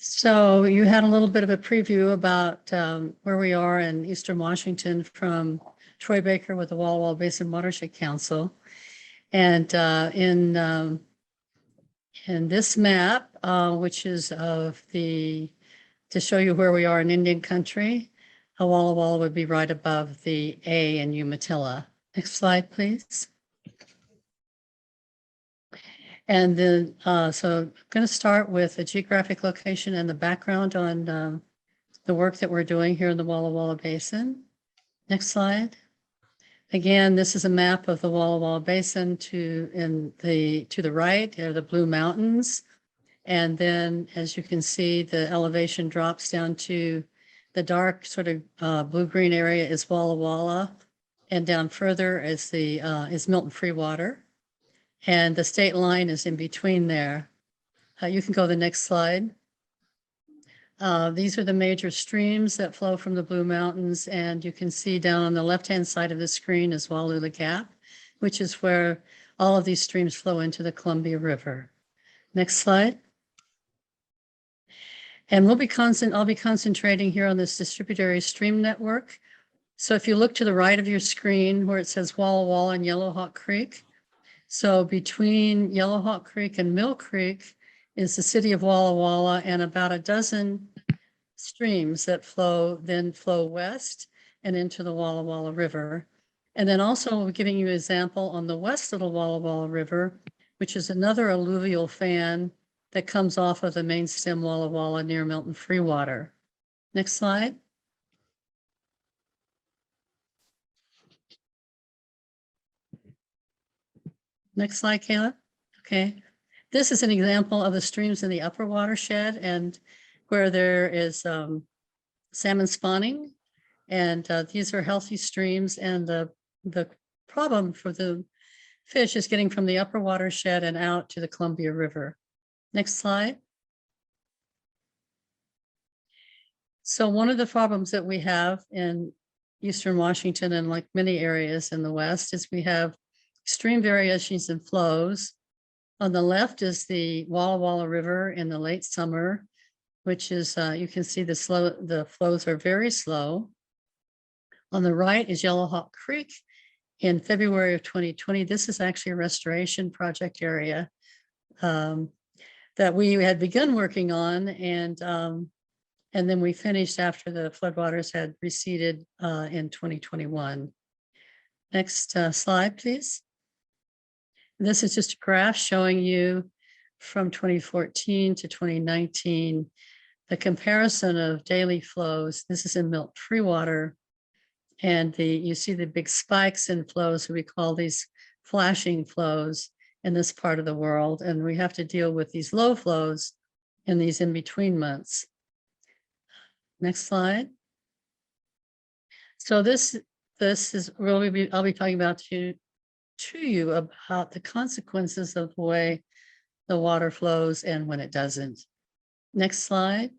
So you had a little bit of a preview about where we are in Eastern Washington from Troy Baker with the Walla Walla Basin Watershed Council. And in this map, which is to show you where we are in Indian country, Walla Walla would be right above the A in Umatilla. Next slide, please. And then, so I'm going to start with the geographic location and the background on the work that we're doing here in the Walla Walla Basin. Next slide. Again, this is a map of the Walla Walla Basin. To the right are the Blue Mountains. And then, as you can see, the elevation drops down to the dark sort of blue-green area is Walla Walla. And down further is Milton Freewater. And the state line is in between there. You can go to the next slide. These are the major streams that flow from the Blue Mountains, and you can see down on the left-hand side of the screen is Walla Walla Gap, which is where all of these streams flow into the Columbia River. Next slide. And I'll be concentrating here on this distributary stream network. So if you look to the right of your screen where it says Walla Walla and Yellowhawk Creek, so between Yellowhawk Creek and Mill Creek is the city of Walla Walla and about a dozen streams that flow west and into the Walla Walla River. And then also we're giving you an example on the west of the Walla Walla River, which is another alluvial fan that comes off of the main stem Walla Walla near Milton Freewater. Next slide. Next slide, Kayla. Okay. This is an example of the streams in the upper watershed and where there is salmon spawning. And these are healthy streams. And the problem for the fish is getting from the upper watershed and out to the Columbia River. Next slide. So one of the problems that we have in Eastern Washington and like many areas in the West is we have extreme variations in flows. On the left is the Walla Walla River in the late summer, which is, you can see the flows are very slow. On the right is Yellowhawk Creek in February of 2020. This is actually a restoration project area that we had begun working on, and then we finished after the floodwaters had receded in 2021. Next slide, please. This is just a graph showing you from 2014 to 2019, the comparison of daily flows. This is in Milton Freewater. And you see the big spikes in flows, we call these flashing flows in this part of the world. And we have to deal with these low flows in these in-between months. Next slide. So this is really, I'll be talking about to you about the consequences of the way the water flows and when it doesn't. Next slide.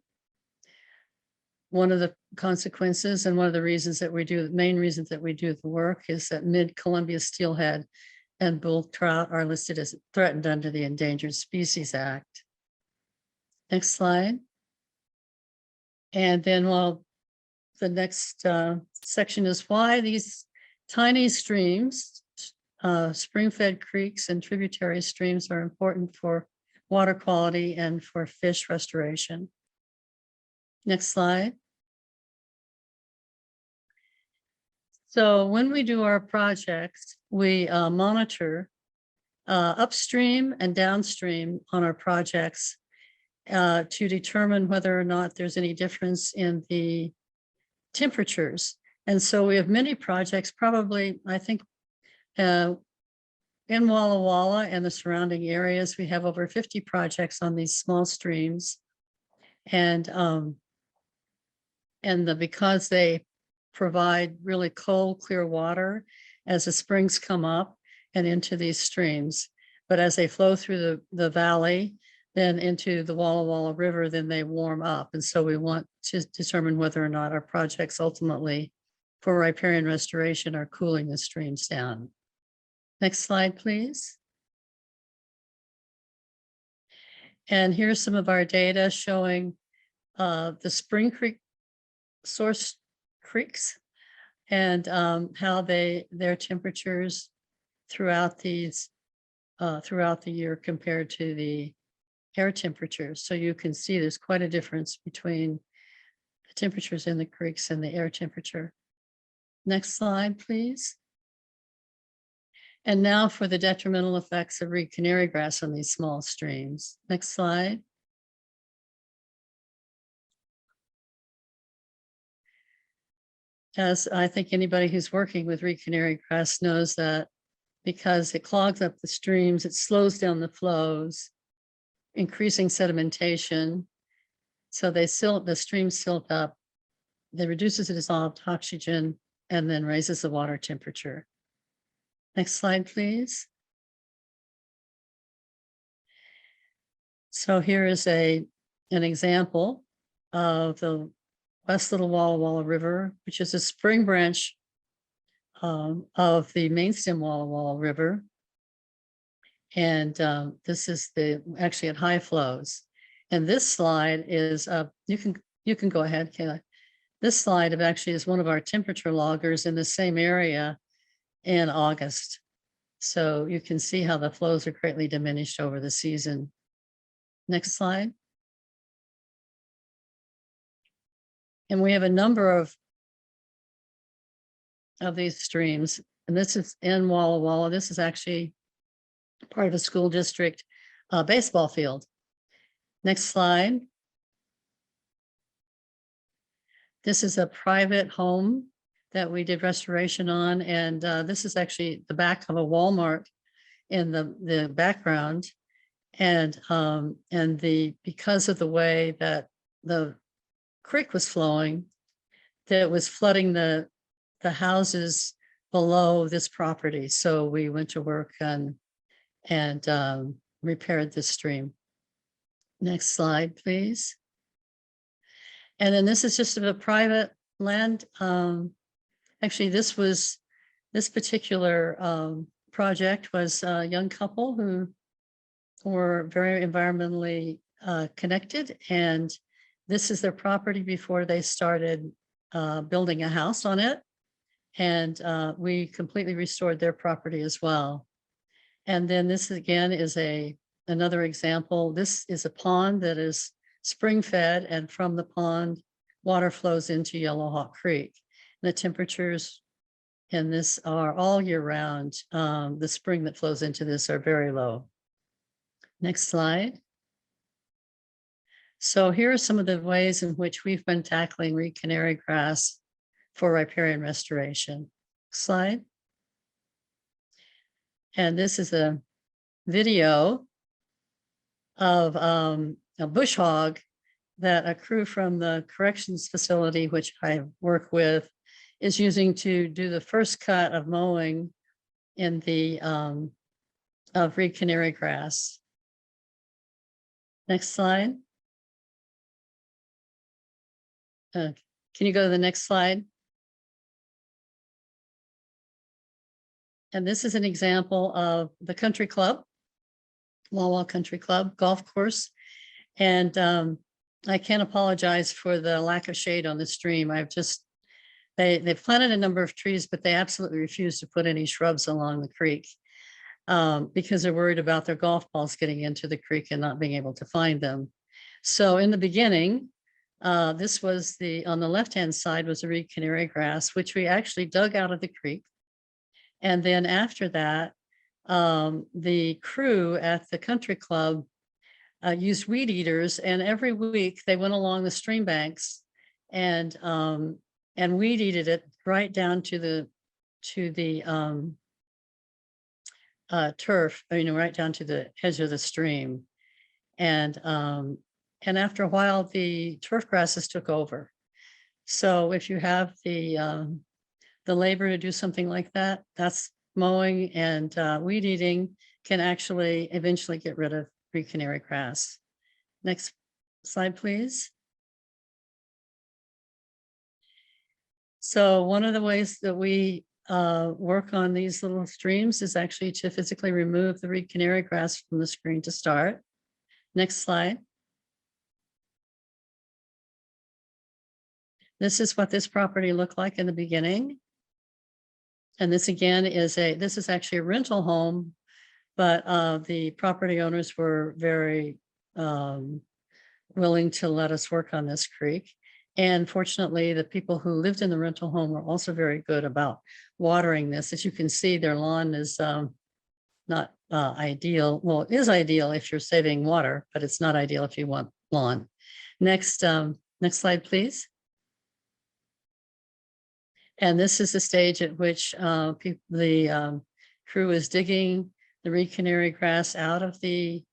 One of the consequences and one of the reasons that we do, the main reasons that we do the work is that mid-Columbia steelhead and bull trout are listed as threatened under the Endangered Species Act. Next slide. And then the next section is why these tiny streams, spring-fed creeks and tributary streams are important for water quality and for fish restoration. Next slide. So when we do our projects, we monitor upstream and downstream on our projects to determine whether or not there's any difference in the temperatures. And so we have many projects, probably, I think, in Walla Walla and the surrounding areas, we have over 50 projects on these small streams. And because they provide really cold, clear water as the springs come up and into these streams. But as they flow through the valley, then into the Walla Walla River, then they warm up. And so we want to determine whether or not our projects ultimately for riparian restoration are cooling the streams down. Next slide, please. And here's some of our data showing the spring creek source creeks and how their temperatures throughout throughout the year compared to the air temperatures. So you can see there's quite a difference between the temperatures in the creeks and the air temperature. Next slide, please. And now for the detrimental effects of reed canary grass on these small streams. Next slide. As I think anybody who's working with reed canary grass knows that because it clogs up the streams, it slows down the flows, increasing sedimentation. So the streams silt up, that reduces the dissolved oxygen and then raises the water temperature. Next slide, please. So here is an example of the West Little Walla Walla River, which is a spring branch of the main stem Walla Walla River. And this is actually at high flows. And this slide is, you can go ahead, Kayla. This slide actually is one of our temperature loggers in the same area in August. So you can see how the flows are greatly diminished over the season. Next slide. And we have a number of these streams. And this is in Walla Walla. This is actually part of a school district baseball field. Next slide. This is a private home that we did restoration on. And this is actually the back of a Walmart in the background. And because of the way that the creek was flowing, that was flooding the houses below this property. So we went to work and repaired this stream. Next slide, please. And then this is just a private land. Actually, this particular project was a young couple who were very environmentally connected. And this is their property before they started building a house on it. And we completely restored their property as well. And then this again is another example. This is a pond that is spring fed, and from the pond, water flows into Yellowhawk Creek. And the temperatures in this are all year round. The spring that flows into this are very low. Next slide. So here are some of the ways in which we've been tackling reed canary grass for riparian restoration. Slide. And this is a video of a bush hog that a crew from the corrections facility, which I work with, is using to do the first cut of mowing in the of reed canary grass. Next slide. Can you go to the next slide? And this is an example of the country club, Walla Walla Country Club golf course. And I can't apologize for the lack of shade on the stream. They've planted a number of trees, but they absolutely refuse to put any shrubs along the creek because they're worried about their golf balls getting into the creek and not being able to find them. So in the beginning, this was on the left-hand side was a reed canary grass, which we actually dug out of the creek. And then after that, the crew at the country club used weed eaters, and every week they went along the stream banks and weed eated it right down to the turf, right down to the edge of the stream. And after a while, the turf grasses took over. So if you have the labor to do something like that, that's mowing, and weed eating can actually eventually get rid of reed canary grass. Next slide, please. So one of the ways that we work on these little streams is actually to physically remove the reed canary grass from the screen to start. Next slide. This is what this property looked like in the beginning. And this again is this is actually a rental home, but the property owners were very willing to let us work on this creek. And fortunately, the people who lived in the rental home were also very good about watering this. As you can see, their lawn is not ideal. Well, it is ideal if you're saving water, but it's not ideal if you want lawn. Next slide, please. And this is the stage at which the crew is digging the reed canary grass out of the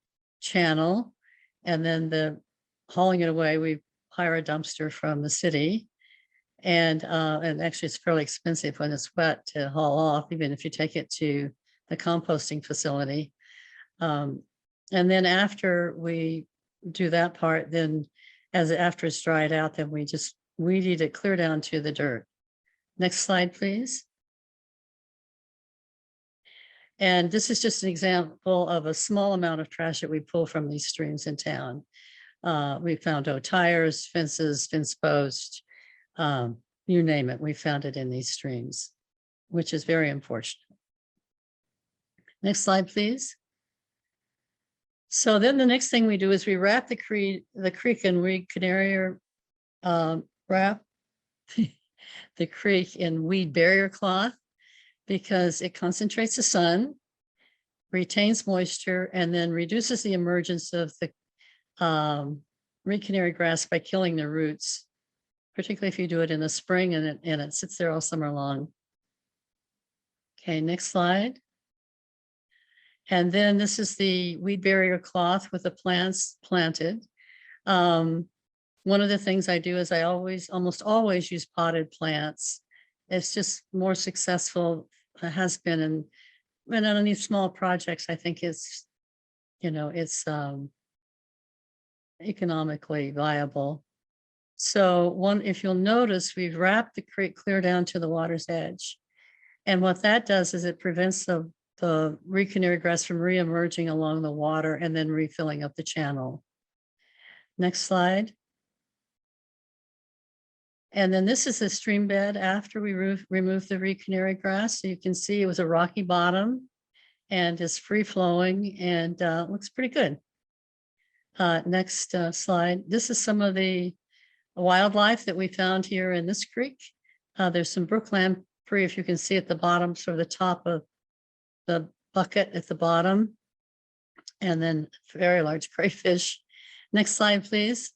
channel, and then hauling it away. We hire a dumpster from the city, and actually it's fairly expensive when it's wet to haul off, even if you take it to the composting facility. And then after we do that part, then after it's dried out, then we just weed it clear down to the dirt. Next slide, please. And this is just an example of a small amount of trash that we pull from these streams in town. We found old tires, fences, fence posts, you name it. We found it in these streams, which is very unfortunate. Next slide, please. So then the next thing we do is we wrap the creek in reed canary, wrap the creek in weed barrier cloth, because it concentrates the sun, retains moisture, and then reduces the emergence of the reed canary grass by killing the roots, particularly if you do it in the spring and it sits there all summer long. Okay, next slide. And then this is the weed barrier cloth with the plants planted. One of the things I do is I almost always use potted plants. It's just more successful, has been, and on these small projects, I think it's economically viable. So if you'll notice, we've wrapped the creek clear down to the water's edge. And what that does is it prevents the reed canary grass from re-emerging along the water and then refilling up the channel. Next slide. And then this is the stream bed after we remove the reed canary grass. So you can see it was a rocky bottom and is free flowing and looks pretty good. Next slide. This is some of the wildlife that we found here in this creek. There's some brook lamprey, if you can see at the bottom, sort of the top of the bucket at the bottom, and then very large crayfish. Next slide, please.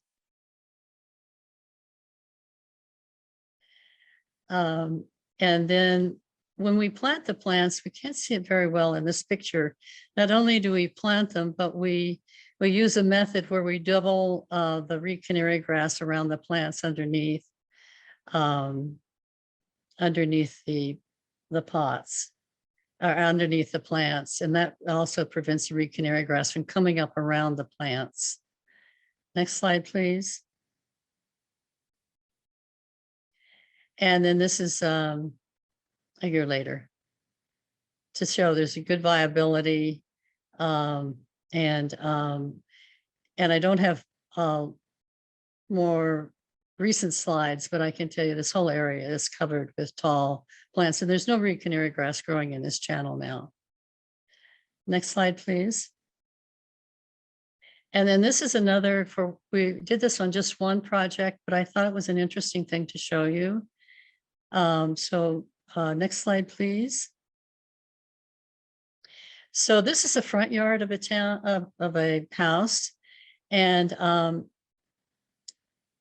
And then when we plant the plants, we can't see it very well in this picture. Not only do we plant them, but we use a method where we double the reed canary grass around the plants underneath the pots, or underneath the plants. And that also prevents the reed canary grass from coming up around the plants. Next slide, please. And then this is a year later to show there's a good viability. And I don't have more recent slides, but I can tell you this whole area is covered with tall plants, and there's no reed canary grass growing in this channel now. Next slide, please. And then this is another we did this on just one project, but I thought it was an interesting thing to show you. Next slide, please. So this is the front yard of a house. And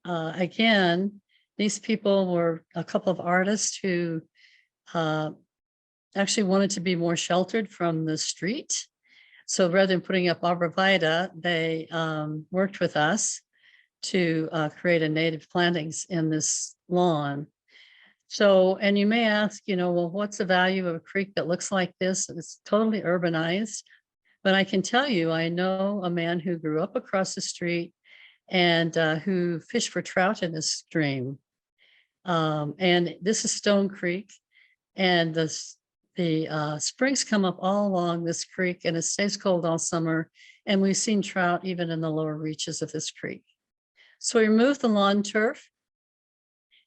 again, these people were a couple of artists who actually wanted to be more sheltered from the street. So rather than putting up arborvitae, they worked with us to create a native plantings in this lawn. So, and you may ask, well, what's the value of a creek that looks like this? It's totally urbanized. But I can tell you, I know a man who grew up across the street and who fished for trout in this stream. And this is Stone Creek. And the springs come up all along this creek, and it stays cold all summer. And we've seen trout even in the lower reaches of this creek. So we removed the lawn turf.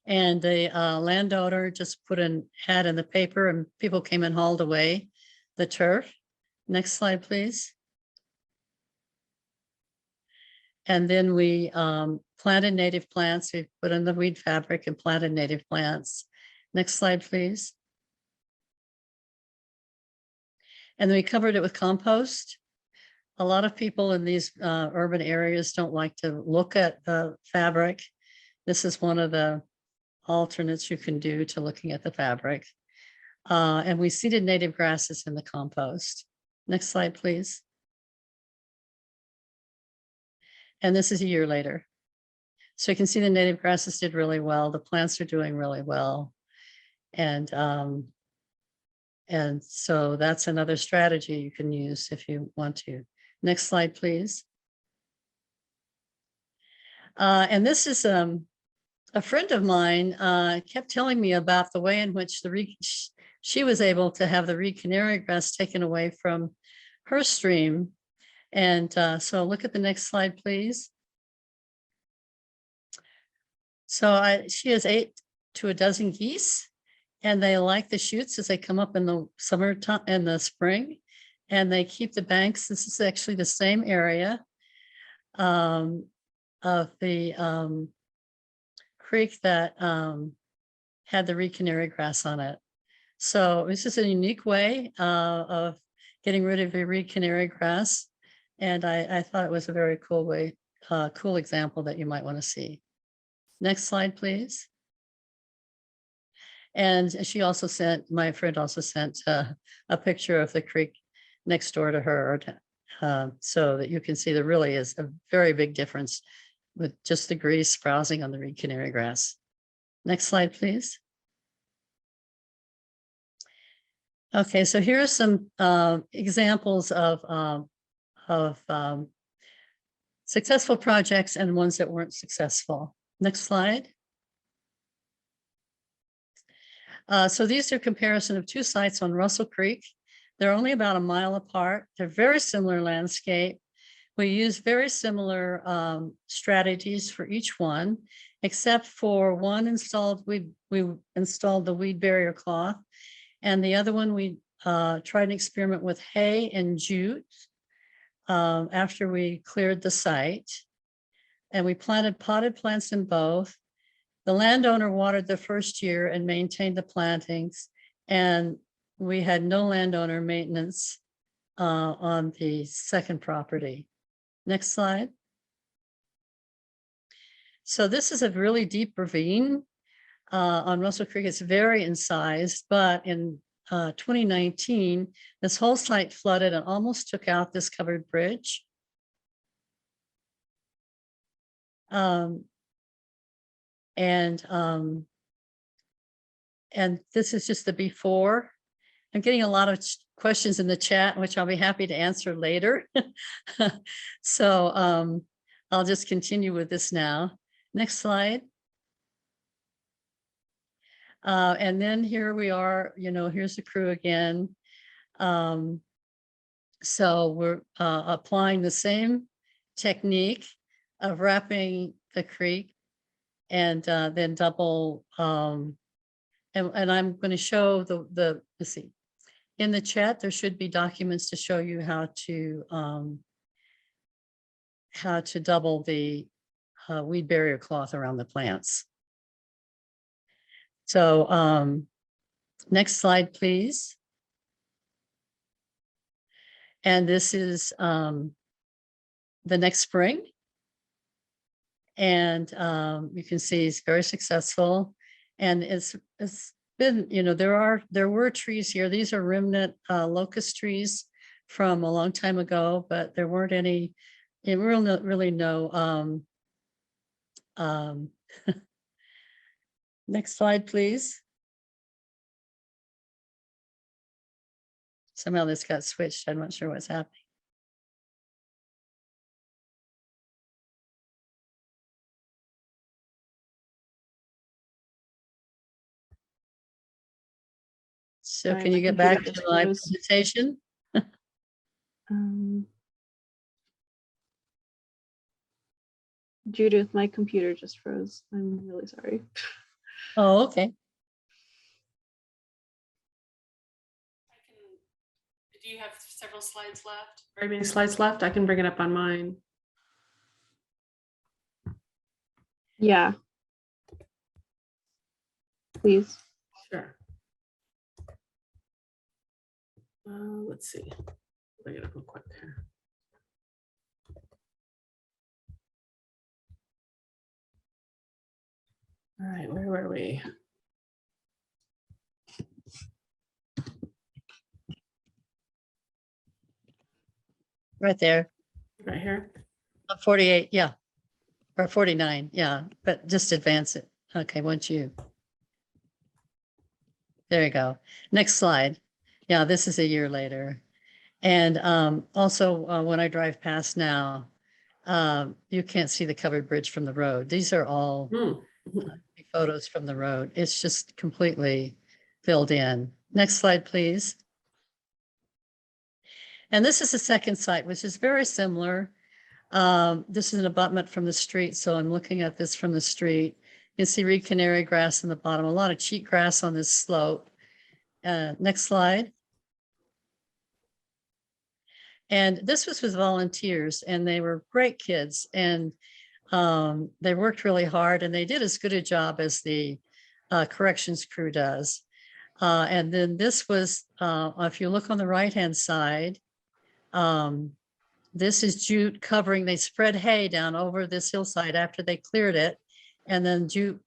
And the landowner just put an ad in the paper and people came and hauled away the turf. Next slide, please. And then we planted native plants. We put in the weed fabric and planted native plants. Next slide, please. And then we covered it with compost. A lot of people in these urban areas don't like to look at the fabric. This is one of the alternates you can do to looking at the fabric. And we seeded native grasses in the compost. Next slide, please. And this is a year later. So you can see the native grasses did really well. The plants are doing really well. And so that's another strategy you can use if you want to. Next slide, please. And this is a friend of mine kept telling me about the way in which she was able to have the reed canary grass taken away from her stream. And so look at the next slide, please. So she has 8 to a dozen geese, and they like the shoots as they come up in the summertime and the spring, and they keep the banks. This is actually the same area of the creek that had the reed canary grass on it. So this is a unique way of getting rid of the reed canary grass. And I thought it was a very cool way, cool example that you might want to see. Next slide, please. And she also sent, my friend also sent a picture of the creek next door to her, so that you can see there really is a very big difference with just the grease browsing on the reed canary grass. Next slide, please. Okay, so here are some examples of successful projects and ones that weren't successful. Next slide. So these are comparison of 2 sites on Russell Creek. They're only about a mile apart. They're very similar landscape. We use very similar strategies for each one, except for one we installed the weed barrier cloth, and the other one we tried an experiment with hay and jute after we cleared the site. And we planted potted plants in both. The landowner watered the first year and maintained the plantings, and we had no landowner maintenance on the second property. Next slide. So this is a really deep ravine on Russell Creek. It's very incised, but in 2019, this whole site flooded and almost took out this covered bridge. And this is just the before. I'm getting a lot of questions in the chat, which I'll be happy to answer later. So I'll just continue with this now. Next slide. And then here we are, here's the crew again. So we're applying the same technique of wrapping the creek and then double, and I'm going to show let's see, in the chat, there should be documents to show you how to double the weed barrier cloth around the plants. So next slide, please. And this is the next spring. And you can see it's very successful. And it's been, there were trees here. These are remnant locust trees from a long time ago, but there weren't any, really no. Next slide, please. Somehow this got switched. I'm not sure what's happening. So can you get back to my presentation? Judith, my computer just froze. I'm really sorry. Oh, okay. Do you have several slides left? Very many slides left? I can bring it up on mine. Yeah. Please. Sure. Let's see. Bring it up real quick here. All right, where were we? Right there. Right here. 48, yeah. Or 49, yeah, but just advance it. Okay, once you. There you go. Next slide. Yeah, this is a year later. And also when I drive past now, you can't see the covered bridge from the road. These are all photos from the road. It's just completely filled in. Next slide, please. And this is the second site, which is very similar. This is an abutment from the street, so I'm looking at this from the street. You can see reed canary grass in the bottom, a lot of cheat grass on this slope. Next slide. And this was with volunteers, and they were great kids, and they worked really hard, and they did as good a job as the corrections crew does. And then this was, if you look on the right-hand side, this is jute covering, they spread hay down over this hillside after they cleared it, and then jute,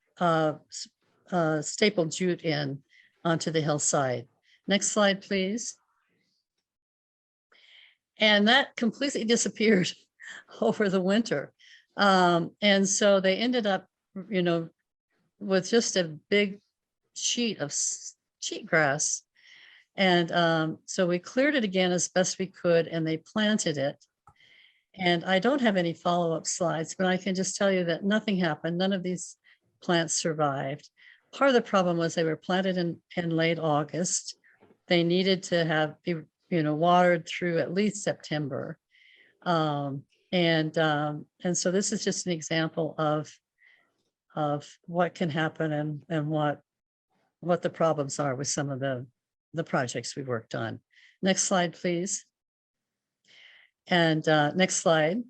stapled jute in onto the hillside. Next slide, please. And that completely disappeared over the winter. And so they ended up, you know, with just a big sheet of cheatgrass. And so we cleared it again as best we could, and they planted it. And I don't have any follow-up slides, but I can just tell you that nothing happened. None of these plants survived. Part of the problem was they were planted in late August. They needed to be, you know, watered through at least September. And so this is just an example of what can happen and what the problems are with some of the projects we worked on. Next slide, please. And next slide.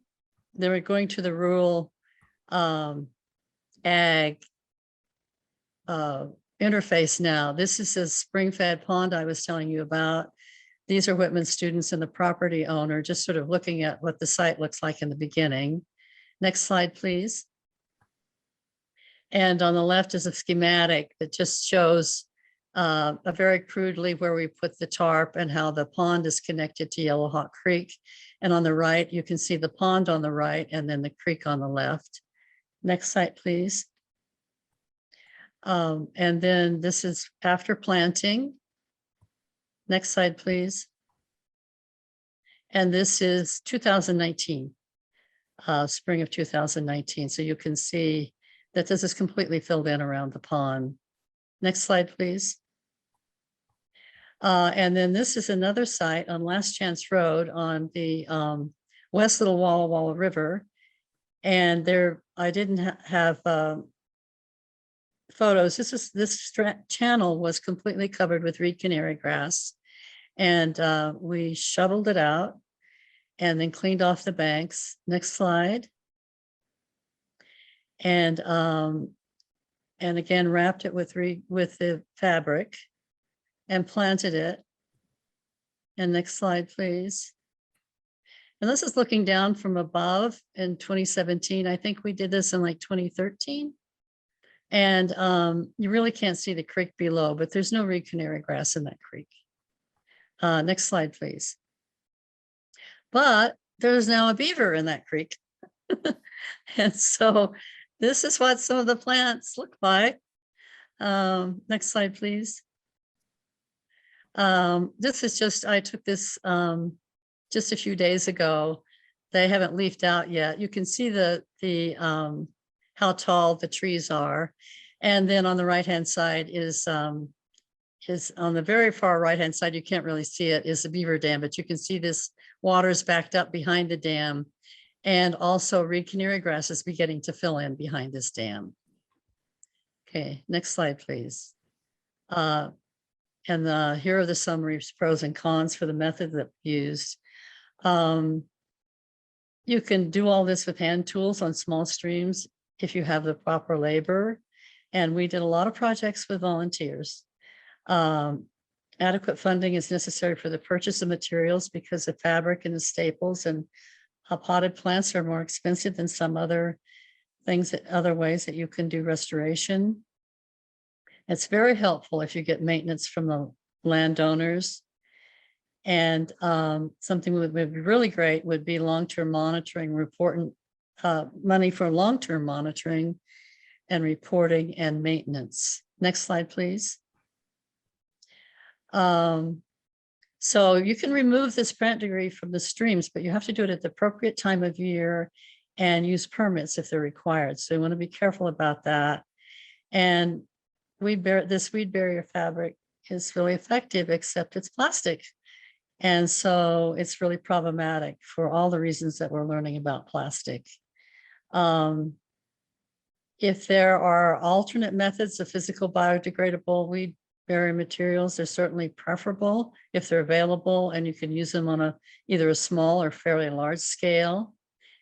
Then we're going to the rural ag interface now. This is a spring-fed pond I was telling you about. These are Whitman students and the property owner, just sort of looking at what the site looks like in the beginning. Next slide, please. And on the left is a schematic that just shows very crudely where we put the tarp and how the pond is connected to Yellowhawk Creek. And on the right, you can see the pond on the right and then the creek on the left. Next slide, please. And then this is after planting. Next slide, please. And this is 2019, spring of 2019. So you can see that this is completely filled in around the pond. Next slide, please. And then this is another site on Last Chance Road on the west little Walla Walla River. And there, I didn't have photos. This channel was completely covered with reed canary grass. And we shoveled it out and then cleaned off the banks. Next slide. And again, wrapped it with the fabric and planted it. And next slide, please. And this is looking down from above in 2017. I think we did this in like 2013. And you really can't see the creek below, but there's no reed canary grass in that creek. Next slide, please. But there's now a beaver in that creek. And so this is what some of the plants look like. Next slide, please. This is just, I took this just a few days ago. They haven't leafed out yet. You can see how tall the trees are. And then on the right-hand side is on the very far right-hand side, you can't really see it, is the beaver dam, but you can see this water's backed up behind the dam. And also reed canary grass is beginning to fill in behind this dam. Okay, next slide, please. Here are the summaries, pros and cons for the method that we used. You can do all this with hand tools on small streams if you have the proper labor. And we did a lot of projects with volunteers. Adequate funding is necessary for the purchase of materials because the fabric and the staples and potted plants are more expensive than some other things, other ways that you can do restoration. It's very helpful if you get maintenance from the landowners. And something that would be really great would be long-term monitoring, reporting, money for long-term monitoring and reporting and maintenance. Next slide, please. So you can remove this plant debris from the streams, but you have to do it at the appropriate time of year and use permits if they're required. So you want to be careful about that. And this weed barrier fabric is really effective, except it's plastic. And so it's really problematic for all the reasons that we're learning about plastic. If there are alternate methods of physical biodegradable weed barrier materials, they're certainly preferable if they're available and you can use them on either a small or fairly large scale.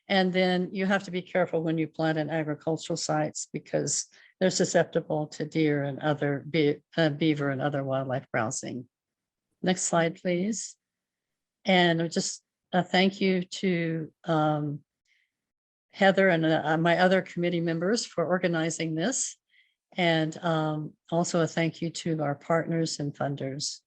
And then you have to be careful when you plant in agricultural sites because they're susceptible to deer and other beaver and other wildlife browsing. Next slide, please. And just a thank you to Heather and my other committee members for organizing this. And also a thank you to our partners and funders.